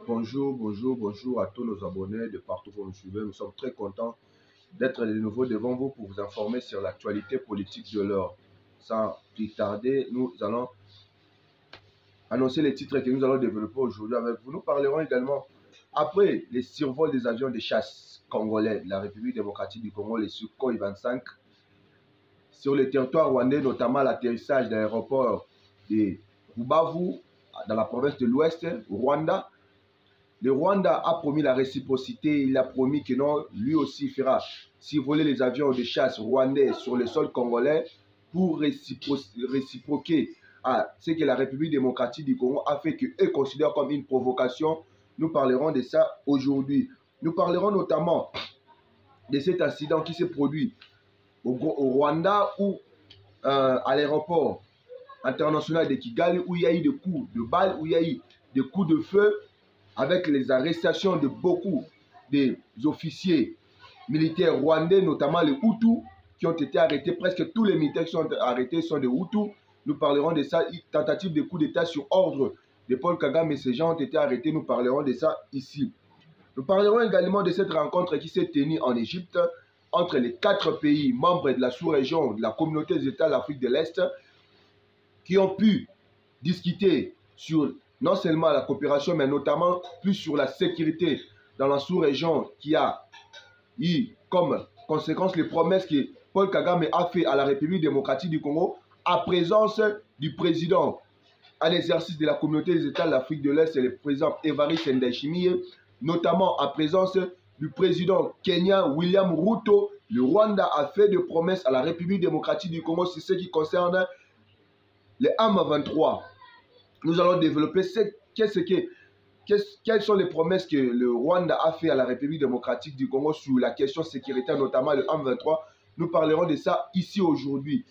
Bonjour à tous nos abonnés de partout où vous nous suivez. Nous sommes très contents d'être de nouveau devant vous pour vous informer sur l'actualité politique de l'heure. Sans plus tarder, nous allons annoncer les titres que nous allons développer aujourd'hui avec vous. Nous parlerons également, après les survols des avions de chasse congolais de la République démocratique du Congo, les Sukhoi 25, sur le territoire rwandais, notamment l'atterrissage de l'aéroport de Rubavu, dans la province de l'Ouest, au Rwanda. Le Rwanda a promis la réciprocité, il a promis que non, lui aussi fera survoler les avions de chasse rwandais sur le sol congolais pour réciproquer à ce que la République démocratique du Congo a fait qu'eux considèrent comme une provocation. Nous parlerons de ça aujourd'hui. Nous parlerons notamment de cet incident qui s'est produit au Rwanda ou à l'aéroport international de Kigali où il y a eu des coups de balles, où il y a eu des coups de feu, avec les arrestations de beaucoup des officiers militaires rwandais, notamment les Hutus, qui ont été arrêtés. Presque tous les militaires qui sont arrêtés sont des Hutus. Nous parlerons de ça. Tentative de coup d'État sur ordre de Paul Kagame et ces gens ont été arrêtés. Nous parlerons de ça ici. Nous parlerons également de cette rencontre qui s'est tenue en Égypte entre les 4 pays membres de la sous-région de la communauté des États de l'Afrique de l'Est qui ont pu discuter sur non seulement la coopération, mais notamment plus sur la sécurité dans la sous-région qui a eu comme conséquence les promesses que Paul Kagame a fait à la République démocratique du Congo en présence du président à l'exercice de la communauté des États de l'Afrique de l'Est, le président Evariste Ndayishimiye, notamment en présence du président kenyan William Ruto. Le Rwanda a fait des promesses à la République démocratique du Congo sur ce qui concerne les M23. Nous allons développer quelles sont les promesses que le Rwanda a fait à la République démocratique du Congo sur la question sécuritaire, notamment le M23. Nous parlerons de ça ici aujourd'hui.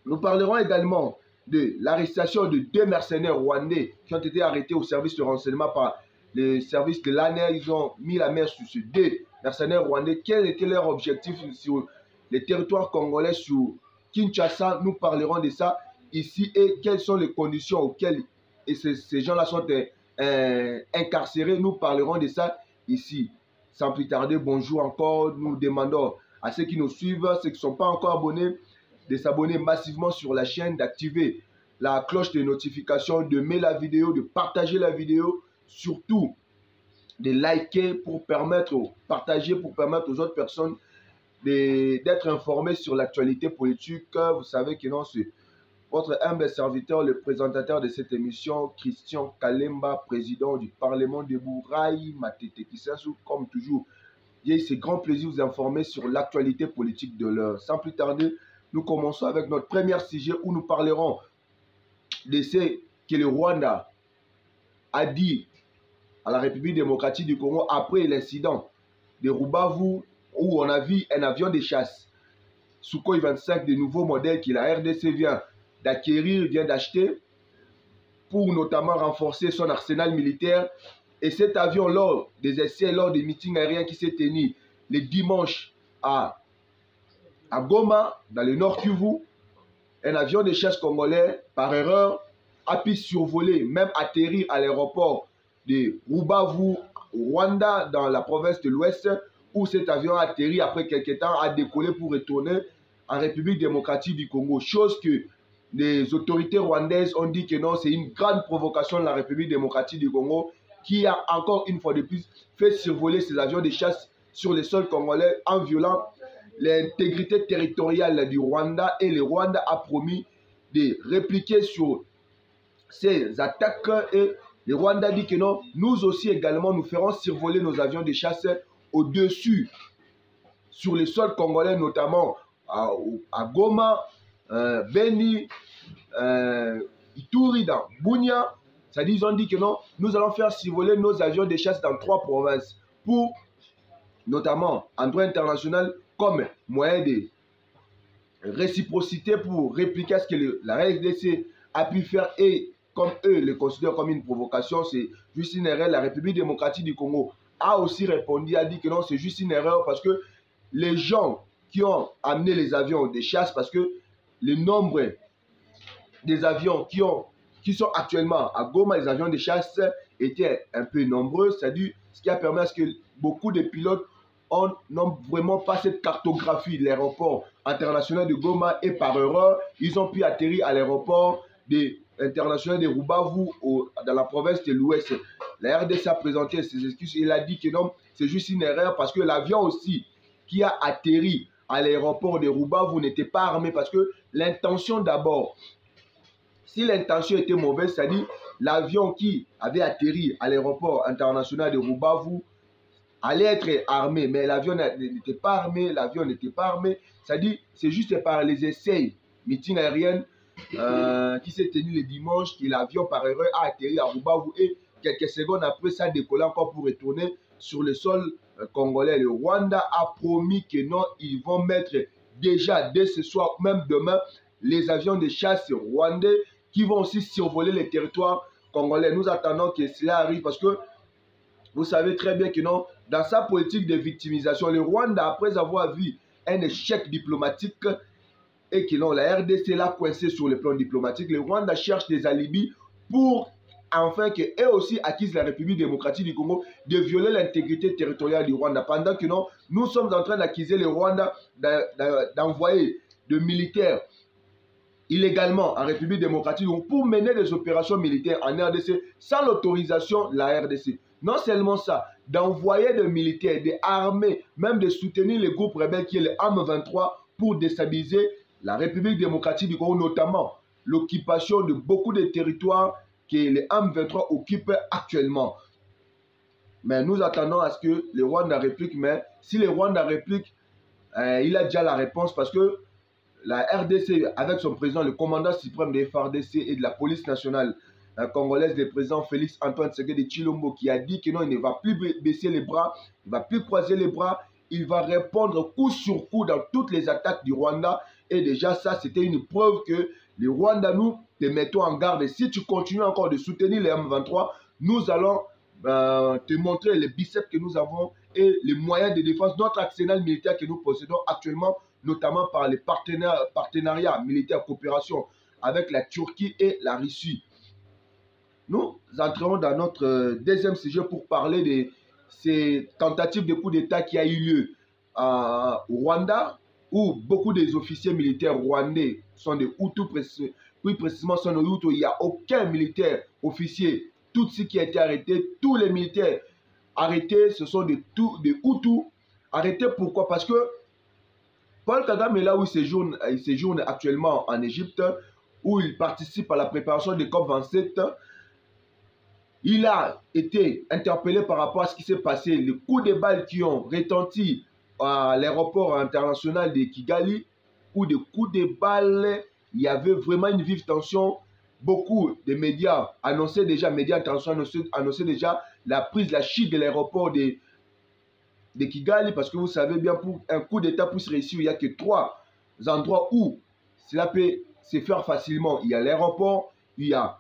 Nous parlerons également de l'arrestation de 2 mercenaires rwandais qui ont été arrêtés au service de renseignement par les services de l'ANR. Ils ont mis la main sur ces 2 mercenaires rwandais. Quel était leur objectif sur les territoires congolais, sur Kinshasa? Nous parlerons de ça ici et quelles sont les conditions auxquelles ces gens-là sont incarcérés. Nous parlerons de ça ici. Sans plus tarder, bonjour encore. Nous demandons à ceux qui nous suivent, ceux qui ne sont pas encore abonnés, de s'abonner massivement sur la chaîne, d'activer la cloche de notification, de mettre la vidéo, de partager la vidéo, surtout de liker pour permettre, partager pour permettre aux autres personnes d'être informées sur l'actualité politique. Vous savez que non, c'est votre humble serviteur, le présentateur de cette émission, Christian Kalemba, président du Parlement de Bouraï, Matete Kissassou, comme toujours. C'est grand plaisir de vous informer sur l'actualité politique de l'heure. Sans plus tarder, nous commençons avec notre premier sujet où nous parlerons de ce que le Rwanda a dit à la République démocratique du Congo après l'incident de Rubavu où on a vu un avion de chasse Sukhoi 25 de nouveaux modèles que la RDC vient d'acquérir, vient d'acheter pour notamment renforcer son arsenal militaire. Et cet avion, lors des essais, lors des meetings aériens qui s'est tenu le dimanche à Goma, dans le Nord Kivu, un avion de chasse congolais, par erreur, a pu survoler, même atterrir à l'aéroport de Rubavu, Rwanda, dans la province de l'Ouest, où cet avion a atterri après quelques temps, a décollé pour retourner en République démocratique du Congo. Chose que les autorités rwandaises ont dit que non, c'est une grande provocation de la République démocratique du Congo qui a encore une fois de plus fait survoler ces avions de chasse sur le sol congolais en violant l'intégrité territoriale du Rwanda, et le Rwanda a promis de répliquer sur ces attaques et le Rwanda dit que non, nous aussi également nous ferons survoler nos avions de chasse au-dessus, sur le sol congolais, notamment à Goma, Beni, Ituri, dans Bunia. C'est-à-dire ils ont dit que non, nous allons faire survoler nos avions de chasse dans 3 provinces pour, notamment en droit international, comme moyen de réciprocité pour répliquer à ce que la RDC a pu faire, et comme eux le considèrent comme une provocation, c'est juste une erreur. La République démocratique du Congo a aussi répondu, a dit que non, c'est juste une erreur parce que les gens qui ont amené les avions de chasse, parce que le nombre des avions qui sont actuellement à Goma, les avions de chasse, étaient un peu nombreux, c'est-à-dire ce qui a permis à ce que beaucoup de pilotes n'ont vraiment pas cette cartographie de l'aéroport international de Goma et par erreur, ils ont pu atterrir à l'aéroport international de Rubavu dans la province de l'Ouest. La RDC a présenté ses excuses. Il a dit que non, c'est juste une erreur parce que l'avion aussi qui a atterri à l'aéroport de Rubavu n'était pas armé parce que l'intention d'abord, si l'intention était mauvaise, c'est-à-dire l'avion qui avait atterri à l'aéroport international de Rubavu allait être armé, mais l'avion n'était pas armé, c'est-à-dire c'est juste par les essais meeting aérienne qui s'est tenu le dimanche que l'avion par erreur a atterri à Rubavu et quelques secondes après ça a décollé encore pour retourner sur le sol congolais. Le Rwanda a promis que non, ils vont mettre déjà dès ce soir, même demain, les avions de chasse rwandais qui vont aussi survoler les territoires congolais. Nous attendons que cela arrive parce que vous savez très bien que non, dans sa politique de victimisation, le Rwanda, après avoir vu un échec diplomatique et que non, la RDC l'a coincé sur le plan diplomatique, le Rwanda cherche des alibis pour enfin qu'eux aussi accusent la République démocratique du Congo de violer l'intégrité territoriale du Rwanda. Pendant que non, nous sommes en train d'accuser le Rwanda d'envoyer de militaires illégalement en République démocratique pour mener des opérations militaires en RDC sans l'autorisation de la RDC. Non seulement ça, d'envoyer des militaires, des armées, même de soutenir les groupes rebelles qui est le M23 pour déstabiliser la République démocratique du Congo, notamment l'occupation de beaucoup de territoires que les M23 occupent actuellement. Mais nous attendons à ce que le Rwanda réplique, mais si le Rwanda réplique, il a déjà la réponse parce que la RDC, avec son président, le commandant suprême des FARDC et de la police nationale congolaise, le président Félix Antoine Tshisekedi Tshilombo, qui a dit que non, il ne va plus baisser les bras, il ne va plus croiser les bras, il va répondre coup sur coup dans toutes les attaques du Rwanda. Et déjà, ça, c'était une preuve que le Rwanda, nous, te mettons en garde. Et si tu continues encore de soutenir les M23, nous allons te montrer les biceps que nous avons et les moyens de défense, notre arsenal militaire que nous possédons actuellement, notamment par les partenariats militaires, coopération avec la Turquie et la Russie. Nous entrons dans notre deuxième sujet pour parler de ces tentatives de coup d'État qui a eu lieu au Rwanda, où beaucoup des officiers militaires rwandais sont des Hutus, plus précisément sont des Hutus. Il n'y a aucun militaire officier, tout ce qui a été arrêté, tous les militaires arrêtés, ce sont des Hutus. Arrêtés pourquoi? Parce que Paul Kagame est là où il séjourne actuellement en Égypte, où il participe à la préparation de COP27. Il a été interpellé par rapport à ce qui s'est passé, les coups de balles qui ont retenti à l'aéroport international de Kigali, où des coups de balles, il y avait vraiment une vive tension. Beaucoup de médias annonçaient déjà, médias internationaux annonçaient déjà la prise, la chute de l'aéroport de Kigali, parce que vous savez bien, pour un coup d'État puisse réussir, il n'y a que 3 endroits où cela peut se faire facilement. Il y a l'aéroport, il y a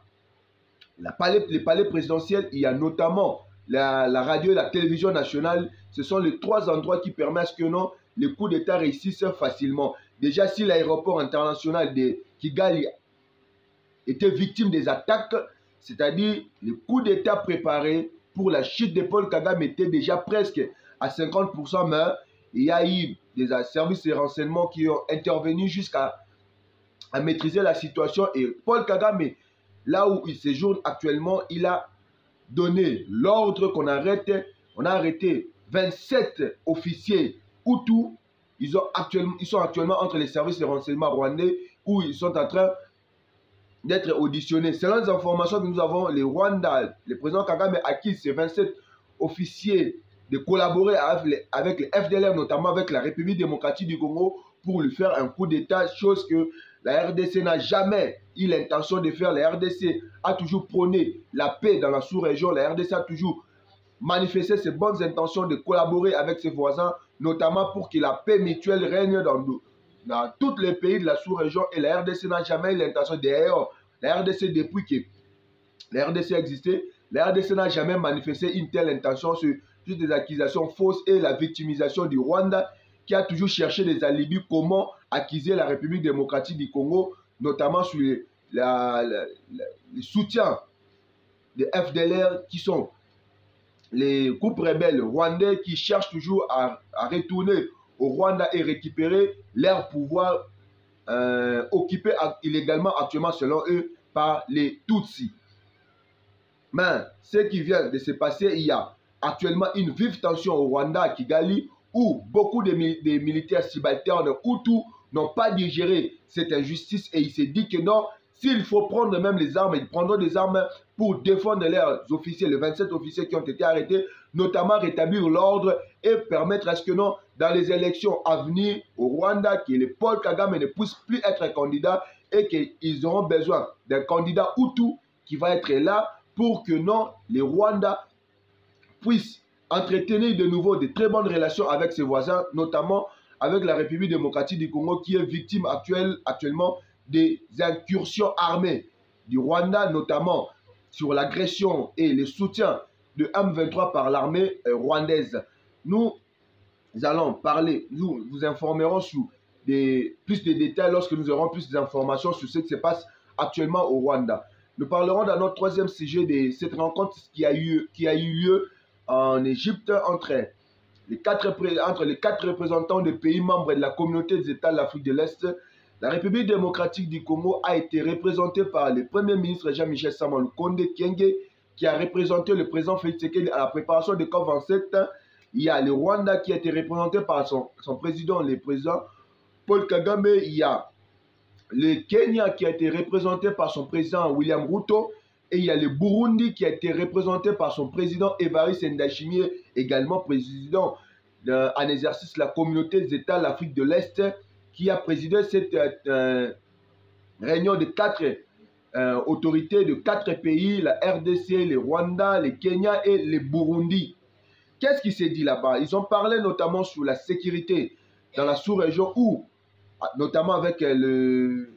les palais présidentiels, il y a notamment la radio et la télévision nationale. Ce sont les 3 endroits qui permettent à ce que non, les coups d'État réussissent facilement. Déjà, si l'aéroport international de Kigali était victime des attaques, c'est-à-dire les coups d'État préparés pour la chute de Paul Kagame étaient déjà presque à 50%, mais il y a eu des services de renseignement qui ont intervenu jusqu'à maîtriser la situation. Et Paul Kagame, là où il séjourne actuellement, il a donné l'ordre qu'on arrête. On a arrêté 27 officiers Hutus. Ils sont actuellement entre les services de renseignement rwandais où ils sont en train d'être auditionnés. Selon les informations que nous avons, le Rwanda, le président Kagame a acquis ces 27 officiers de collaborer avec les FDLR, notamment avec la République démocratique du Congo, pour lui faire un coup d'État, chose que la RDC n'a jamais eu l'intention de faire. La RDC a toujours prôné la paix dans la sous-région. La RDC a toujours manifesté ses bonnes intentions de collaborer avec ses voisins, notamment pour que la paix mutuelle règne dans tous les pays de la sous-région. Et la RDC n'a jamais eu l'intention. D'ailleurs, la RDC, depuis que la RDC existait, la RDC n'a jamais manifesté une telle intention sur des accusations fausses et la victimisation du Rwanda, qui a toujours cherché des alibis comment accuser la République démocratique du Congo, notamment sur le soutien des FDLR qui sont les groupes rebelles rwandais qui cherchent toujours à retourner au Rwanda et récupérer leur pouvoir occupé illégalement actuellement selon eux par les Tutsis. Mais ce qui vient de se passer, il y a actuellement une vive tension au Rwanda, à Kigali, où beaucoup de militaires subalternes Hutus n'ont pas digéré cette injustice et il s'est dit que non, s'il faut prendre même les armes, ils prendront des armes pour défendre leurs officiers, les 27 officiers qui ont été arrêtés, notamment rétablir l'ordre et permettre à ce que non, dans les élections à venir au Rwanda, que le Paul Kagame ne puisse plus être un candidat et qu'ils auront besoin d'un candidat Hutu qui va être là pour que non, les Rwandais puissent entretenir de nouveau de très bonnes relations avec ses voisins, notamment avec la République démocratique du Congo qui est victime actuellement des incursions armées du Rwanda, notamment sur l'agression et le soutien de M23 par l'armée rwandaise. Nous allons parler, nous vous informerons sur plus de détails lorsque nous aurons plus d'informations sur ce qui se passe actuellement au Rwanda. Nous parlerons dans notre troisième sujet de cette rencontre qui a eu lieu en Égypte entre les quatre représentants de pays membres de la communauté des États de l'Afrique de l'Est. La République démocratique du Congo a été représentée par le Premier ministre Jean-Michel Sama Lukonde Kyenge, qui a représenté le président Félix Tshisekedi à la préparation de COP27. Il y a le Rwanda qui a été représenté par son président, le président Paul Kagame. Il y a le Kenya qui a été représenté par son président William Ruto. Et il y a le Burundi qui a été représenté par son président Évariste Ndayishimiye, également président en exercice de la communauté des États de l'Afrique de l'Est, qui a présidé cette réunion de 4 autorités de 4 pays, la RDC, le Rwanda, le Kenya et le Burundi. Qu'est-ce qui s'est dit là-bas? Ils ont parlé notamment sur la sécurité dans la sous-région où, notamment avec le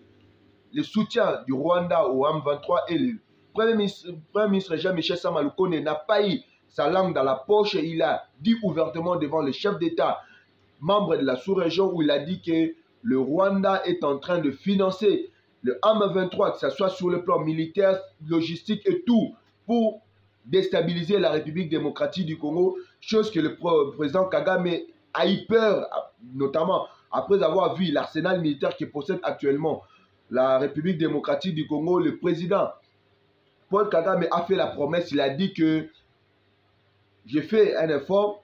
soutien du Rwanda au M23 et le Premier ministre Jean-Michel Sama Lukonde n'a pas eu sa langue dans la poche. Il a dit ouvertement devant les chefs d'État, membres de la sous-région, où il a dit que le Rwanda est en train de financer le M23, que ce soit sur le plan militaire, logistique et tout, pour déstabiliser la République démocratique du Congo, chose que le président Kagame a eu peur, notamment après avoir vu l'arsenal militaire que possède actuellement la République démocratique du Congo. Le président Paul Kagame a fait la promesse, il a dit que j'ai fait un effort,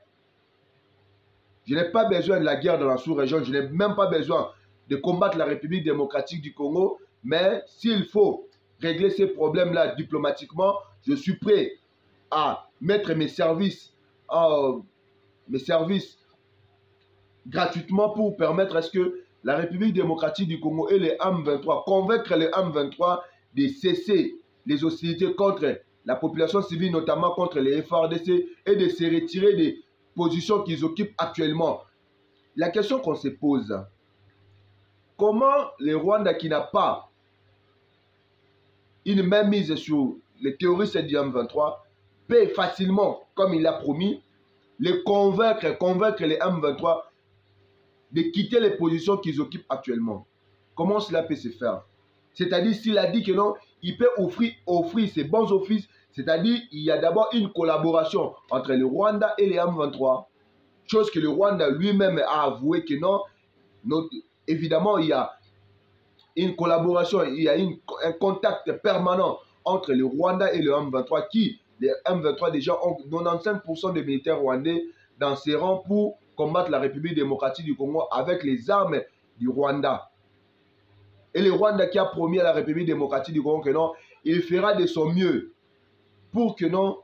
je n'ai pas besoin de la guerre dans la sous-région, je n'ai même pas besoin de combattre la République démocratique du Congo, mais s'il faut régler ces problèmes-là diplomatiquement, je suis prêt à mettre mes services gratuitement pour permettre à ce que la République démocratique du Congo et les M23, convaincre les M23 de cesser les hostilités contre la population civile, notamment contre les FARDC, et de se retirer des positions qu'ils occupent actuellement. La question qu'on se pose, comment le Rwanda qui n'a pas une même mise sur les terroristes du M23 peut facilement, comme il l'a promis, les convaincre les M23 de quitter les positions qu'ils occupent actuellement? Comment cela peut se faire? C'est-à-dire, s'il a dit que non, il peut offrir ses bons offices, c'est-à-dire il y a d'abord une collaboration entre le Rwanda et les M23, chose que le Rwanda lui-même a avoué que non. Évidemment, il y a une collaboration, il y a un contact permanent entre le Rwanda et le M23 qui, les M23 déjà ont 95% des militaires rwandais dans ses rangs pour combattre la République démocratique du Congo avec les armes du Rwanda. Et le Rwanda qui a promis à la République démocratique du Congo que non, il fera de son mieux pour que non,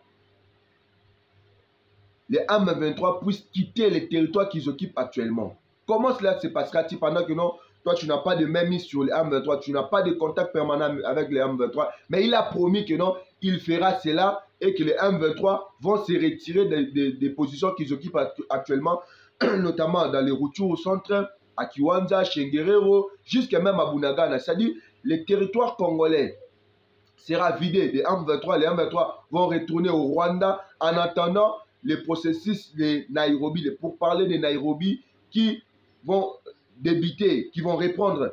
les M23 puissent quitter les territoires qu'ils occupent actuellement. Comment cela se passera-t-il pendant que non, toi tu n'as pas de mainmise sur les M23, tu n'as pas de contact permanent avec les M23, mais il a promis que non, il fera cela et que les M23 vont se retirer des positions qu'ils occupent actuellement, notamment dans les Rutshuru au centre, à Kiwanja, Shengerero, jusqu'à même à Bunagana. C'est-à-dire, le territoire congolais sera vidé des M23. Les M23 vont retourner au Rwanda en attendant le processus de Nairobi, les pourparlers de Nairobi qui vont débuter, qui vont répondre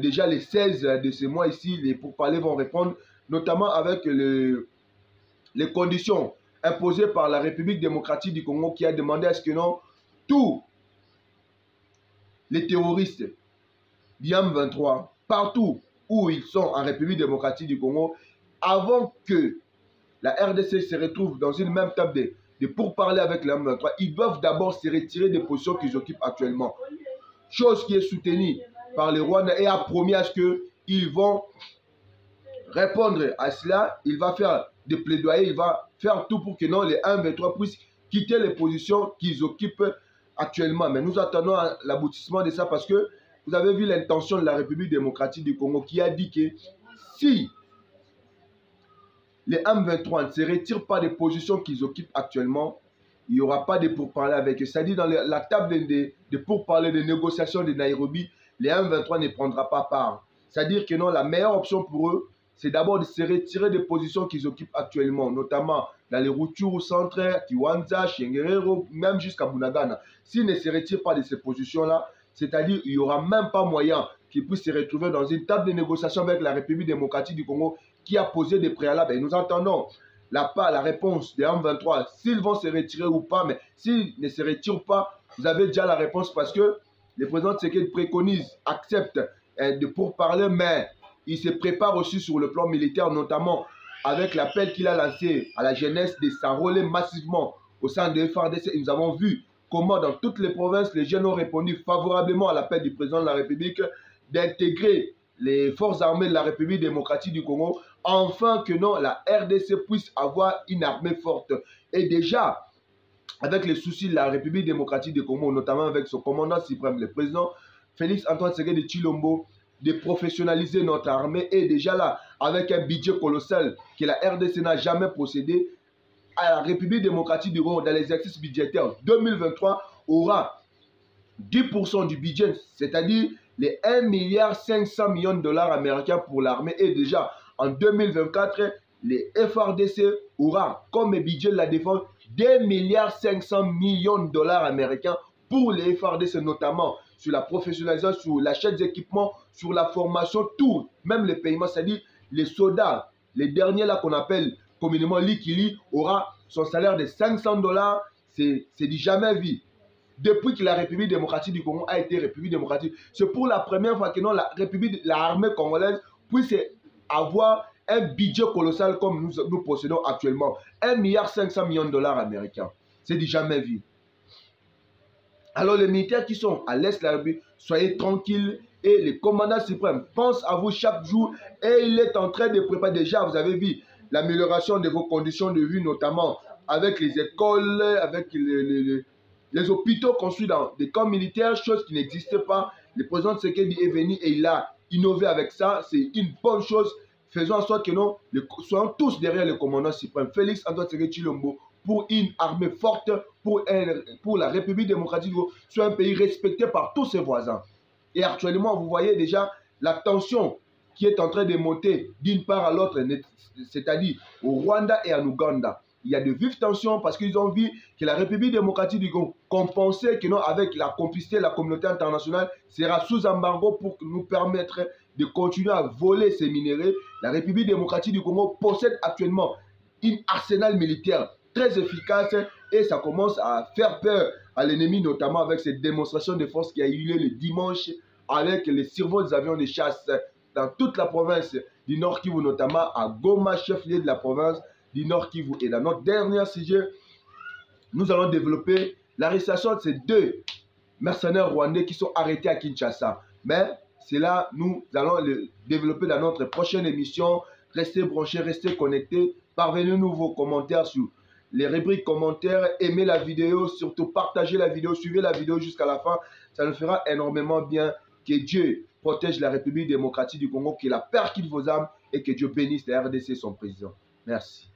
déjà les 16 de ce mois ici. Les pourparlers vont répondre, notamment avec le les conditions imposées par la République démocratique du Congo qui a demandé à ce que non, tous les terroristes du M23, partout où ils sont en République démocratique du Congo, avant que la RDC se retrouve dans une même table de pourparler avec le M23, ils doivent d'abord se retirer des positions qu'ils occupent actuellement. Chose qui est soutenue par les Rwandais et a promis à ce qu'ils vont répondre à cela. Il va faire des plaidoyers, il va faire tout pour que non, les M23 puissent quitter les positions qu'ils occupent actuellement. Mais nous attendons l'aboutissement de ça parce que vous avez vu l'intention de la République démocratique du Congo qui a dit que si les M23 ne se retirent pas des positions qu'ils occupent actuellement, il n'y aura pas de pourparlers avec eux. C'est-à-dire dans la table de pourparlers, de négociations de Nairobi, les M23 ne prendront pas part. C'est-à-dire que non, la meilleure option pour eux, c'est d'abord de se retirer des positions qu'ils occupent actuellement, notamment dans les Rutshuru centre, Kiwanja, Shengerero, même jusqu'à Bunagana. S'ils ne se retirent pas de ces positions-là, c'est-à-dire qu'il n'y aura même pas moyen qu'ils puissent se retrouver dans une table de négociation avec la République démocratique du Congo qui a posé des préalables. Et nous entendons la réponse des M23, s'ils vont se retirer ou pas, mais s'ils ne se retirent pas, vous avez déjà la réponse parce que le président Tshisekedi préconise, accepte de pourparler, mais il se prépare aussi sur le plan militaire, notamment avec l'appel qu'il a lancé à la jeunesse de s'enrôler massivement au sein de FARDC. Nous avons vu comment dans toutes les provinces, les jeunes ont répondu favorablement à l'appel du président de la République d'intégrer les forces armées de la République démocratique du Congo, afin que non, la RDC puisse avoir une armée forte. Et déjà, avec les soucis de la République démocratique du Congo, notamment avec son commandant suprême, le président Félix Antoine Tshisekedi Tshilombo, de professionnaliser notre armée, et déjà là, avec un budget colossal que la RDC n'a jamais possédé, à la République démocratique du Congo, dans l'exercice budgétaire 2023, aura 10% du budget, c'est-à-dire les 1,5 milliard américains pour l'armée. Et déjà, en 2024, les FARDC aura comme budget de la défense 2,5 milliard américains pour les FARDC, notamment sur la professionnalisation, sur l'achat d'équipements, sur la formation, tout, même les paiements, c'est-à-dire les soldats, les derniers là qu'on appelle communément Likili, aura son salaire de $500, c'est du jamais vu. Depuis que la République démocratique du Congo a été République démocratique, c'est pour la première fois que non, l'armée congolaise puisse avoir un budget colossal comme nous possédons actuellement. 1,5 milliard américains. C'est du jamais vu. Alors les militaires qui sont à l'est de la République, soyez tranquilles et le commandant suprême pense à vous chaque jour et il est en train de préparer. Déjà, vous avez vu l'amélioration de vos conditions de vie, notamment avec les écoles, avec les hôpitaux construits dans des camps militaires, chose qui n'existait pas. Le président Tshisekedi est venu et il a innové avec ça. C'est une bonne chose. Faisons en sorte que nous soyons tous derrière le commandant suprême, Félix Antoine Tshisekedi Tshilombo, pour une armée forte, pour la République démocratique, soit un pays respecté par tous ses voisins. Et actuellement, vous voyez déjà la tension qui est en train de monter d'une part à l'autre, c'est-à-dire au Rwanda et en Ouganda. Il y a de vives tensions parce qu'ils ont vu que la République démocratique du Congo compensait que non, avec la complicité de la communauté internationale sera sous embargo pour nous permettre de continuer à voler ces minéraux. La République démocratique du Congo possède actuellement un arsenal militaire très efficace et ça commence à faire peur à l'ennemi, notamment avec cette démonstration de force qui a eu lieu le dimanche avec les survols des avions de chasse dans toute la province du Nord Kivu, notamment à Goma, chef-lieu de la province du Nord Kivu. Et dans notre dernier sujet, nous allons développer l'arrestation de ces deux mercenaires rwandais qui sont arrêtés à Kinshasa. Mais c'est là, nous allons le développer dans notre prochaine émission. Restez branchés, restez connectés. Parvenez-nous vos commentaires sur les rubriques commentaires. Aimez la vidéo, surtout partagez la vidéo, suivez la vidéo jusqu'à la fin. Ça nous fera énormément bien. Que Dieu protège la République démocratique du Congo, que la paix quitte vos âmes et que Dieu bénisse la RDC, son président. Merci.